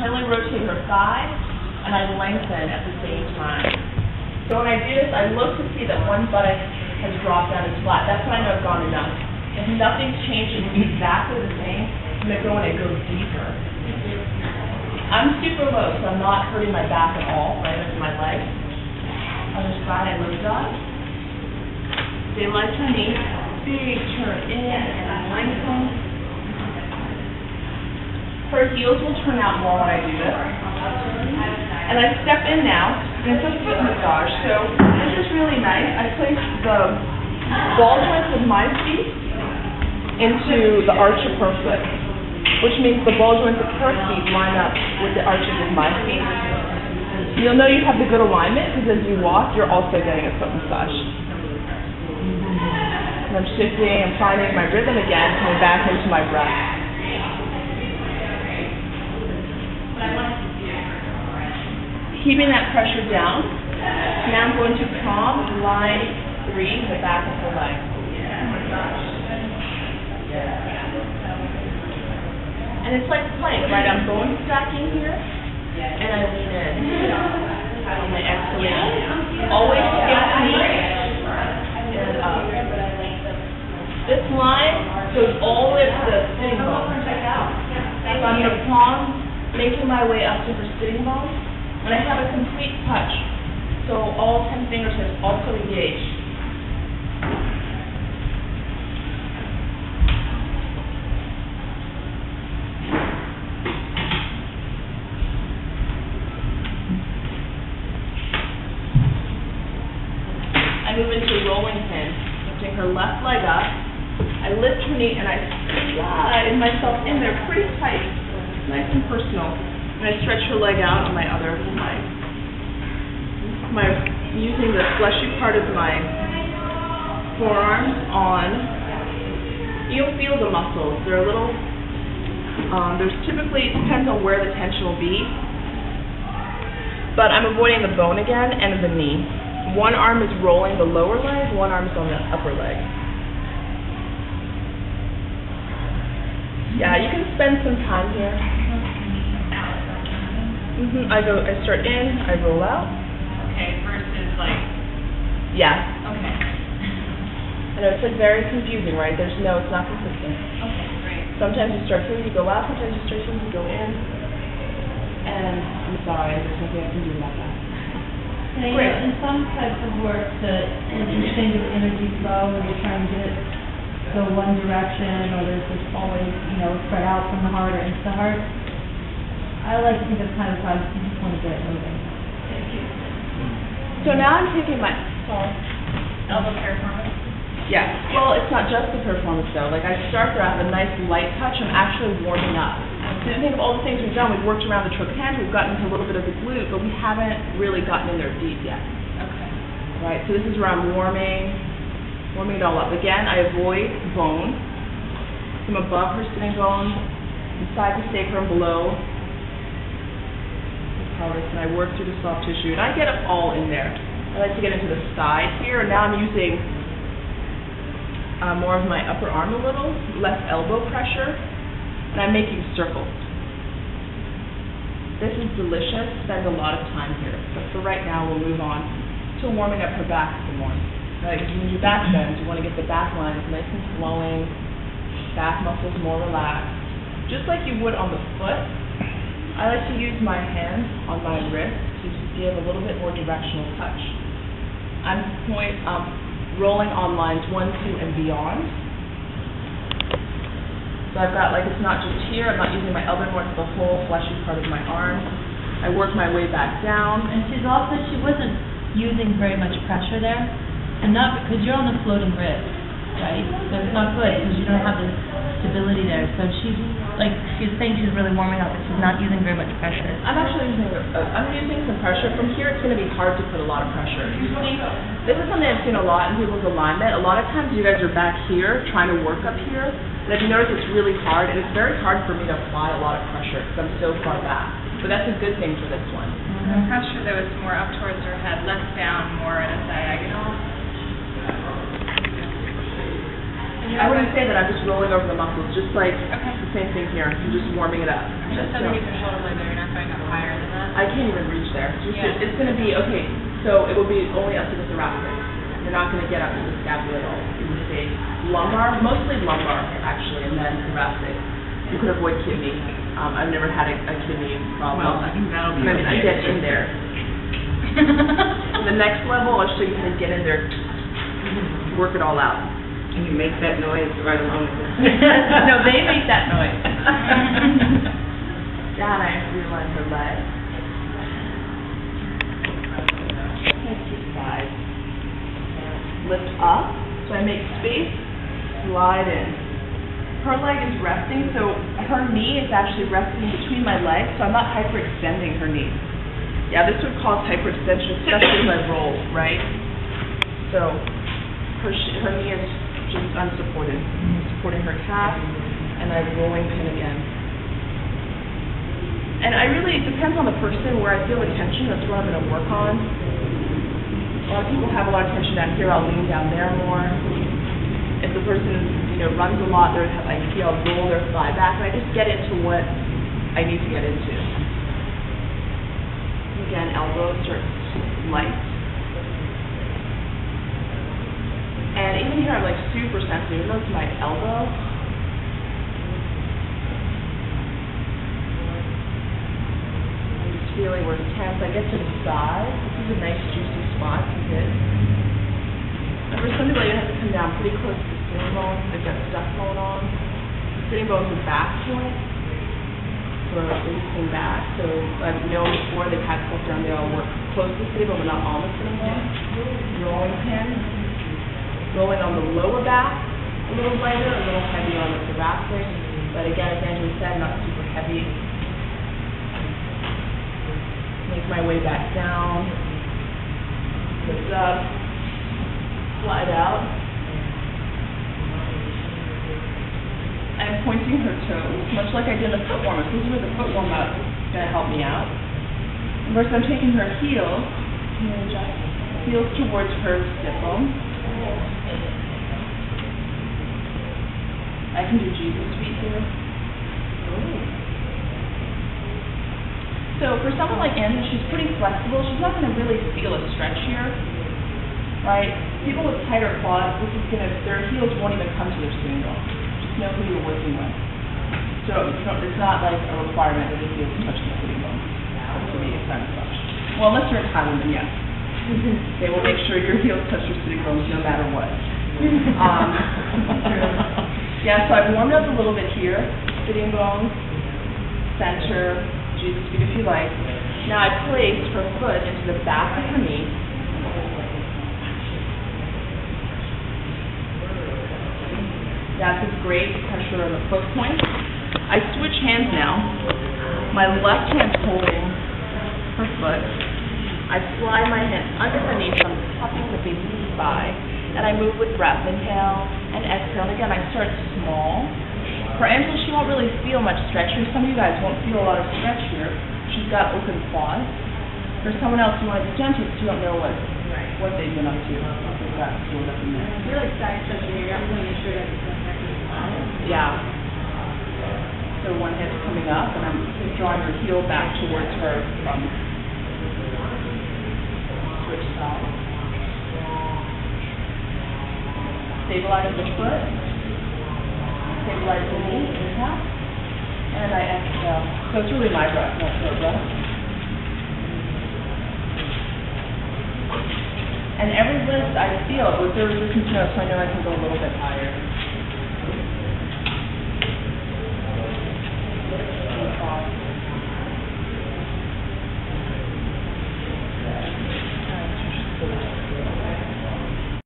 internally rotate her thigh, and I lengthen at the same time. So when I do this, I look to see that one buttock has dropped down and flat. That's when I know I've gone enough. If nothing's changed, it's exactly the same, I'm going to go in and go deeper. I'm super low, so I'm not hurting my back at all, right into my legs. Other side, I lift up. Stay light to knee. Big turn in and lengthen. Her heels will turn out more when I do this. And I step in now, and it's a foot massage. So this is really nice. I place the ball joints of my feet into the arch of her foot, which means the ball joints of her feet line up with the arches of my feet. You'll know you have the good alignment because as you walk, you're also getting a foot massage. And I'm shifting and finding my rhythm again, coming back into my breath. Keeping that pressure down. Now I'm going to palm line 3, the back of the leg. And it's like plank, right? I'm bone stacking here, and I lean in. On my exhalation, always skip knee and up. This line goes all the way up to the sitting bone. So I'm going to palm, making my way up to her sitting bone, and I have a complete touch. So all 10 fingertips also engage. I move into a rolling pin, lifting her left leg up. I lift her knee and I slide myself in there pretty tight, nice and personal. And I stretch her leg out on my other leg. Using the fleshy part of my forearms on, you'll feel the muscles. They're a little, there's typically, it depends on where the tension will be, but I'm avoiding the bone again and the knee. One arm is rolling the lower leg, one arm is on the upper leg. Yeah, you can spend some time here. I start in, I roll out. Okay, versus like... Yeah. Okay. I know, it's like very confusing, right? It's not consistent. Okay, great. Sometimes you start here, you go out, sometimes you start here, you go in. And I'm sorry, there's nothing I can do about that. Yeah, you know, in some types of work, you think of energy flow when you're trying to get it go one direction, or there's this always, spread out from the heart or into the heart. I like to think of kind of how you just want to get it moving. So now I'm taking my Elbow performance? Yeah. Well, it's not just the performance though. Like I start there, I have a nice light touch, I'm actually warming up. So you think of all the things we've done, we've worked around the trochanter, we've gotten into a little bit of the glute, but we haven't really gotten in there deep yet. Okay. Right, so this is where I'm warming it all up. Again, I avoid bone from above her sitting bone, inside the sacrum, below the pelvis, and I work through the soft tissue, and I get it all in there. I like to get into the side here, and now I'm using more of my upper arm a little, less elbow pressure, and I'm making circles. This is delicious. Spend a lot of time here, but for right now, we'll move on to warming up her back some more. Like if you do back bends, you want to get the back lines nice and flowing, back muscles more relaxed. Just like you would on the foot, I like to use my hands on my wrist to just give a little bit more directional touch. I'm rolling on lines 1, 2, and beyond. So I've got like, it's not just here, I'm not using my elbow more, it's the whole fleshy part of my arm. I work my way back down. And she wasn't using very much pressure there. And not because you're on the floating ribs, right? So it's not good because you don't have the stability there. So she's saying she's really warming up, but she's not using very much pressure. I'm actually using some pressure. From here, it's going to be hard to put a lot of pressure. Usually, this is something I've seen a lot in people's alignment. A lot of times, you guys are back here trying to work up here. And if you notice, it's really hard, and it's very hard for me to apply a lot of pressure because I'm so far back. But that's a good thing for this one. The pressure that was more up towards her head, less down, more at a diagonal. I wouldn't say that I'm just rolling over the muscles, just like the same thing here. I'm just warming it up. Just underneath the shoulder blade there, you're not can't even reach there. It's gonna be, okay, so it will be only up to the thoracic. You're not gonna get up to the scapula at all. It will stay lumbar, mostly lumbar, actually, and then thoracic. You could avoid kidney. I've never had a kidney problem. Well, that'll be I get in there. The next level, I'll show you how to get in there, work it all out. Can you make that noise right along with it? No, they make that noise. Dad, I realize her leg. Exercise. Lift up, so I make space, slide in. Her leg is resting, so her knee is actually resting between my legs, so I'm not hyperextending her knee. Yeah, this would cause hyperextension, especially if I roll, right? So her knee is just unsupported. I'm supporting her calf, and I'm rolling pin again. And it depends on the person. Where I feel the tension, that's what I'm going to work on. A lot of people have a lot of tension down here, I'll lean down there more. If the person, runs a lot, I see I'll roll their thigh back, and I just get into what I need to get into. Again, elbows are light. And even here, I'm super sensitive. Notice my elbow. I'm just feeling where it's tense. I get to the side. This is a nice juicy spot to hit. And for some people, you have to come down pretty close to the sitting bone. They've got stuff going on. The sitting bone's a back joint. So we're releasing back. So I've known before they've had stuff down there. I'll work close to the sitting bone, but not on the sitting bone. Rolling pin. Rolling on the lower back, a little lighter, a little heavier on the thoracic. But again, as Angela said, not super heavy. Make my way back down. Lift up. Slide out. I'm pointing her toes, much like I did in the foot warm-up. This is where the foot warm-up is going to help me out. And first, I'm taking her heels, heels towards her sit bone. I can do Jesus feet here. So for someone like Angela, she's pretty flexible. She's not going to really feel a stretch here, right? People with tighter quads, their heels won't even come to their sitting bone. Just know who you're working with. So it's not like a requirement that the heels touch the sitting bone. To me, it's kind of such. Well, unless you're in Thailand, then yes. They will make sure your heels touch your sitting bones no matter what. Yeah, so I've warmed up a little bit here, sitting bones, center, Jesus feet if you like. Now I placed her foot into the back of her knee. That's a great pressure on the foot point. I switch hands now. My left hand's holding her foot. I slide my hand under her knee, so I'm cupping the base of the thigh. And I move with breath, inhale and exhale. And again, I start small. For Angela, she won't really feel much stretch here. Some of you guys won't feel a lot of stretch here. She's got open quads. For someone else, you want to be gentle because you don't know what they've been up to. They've got stored up in there. You're like side stretching here, I'm going to make sure that it's not Yeah. So one hip's coming up, and I'm drawing her heel back towards her from switch side. Stabilize the foot, stabilize the knee, inhale, and I exhale. So it's really my breath, not her breath. And every lift I feel, with the resistance note, so I know I can go a little bit higher.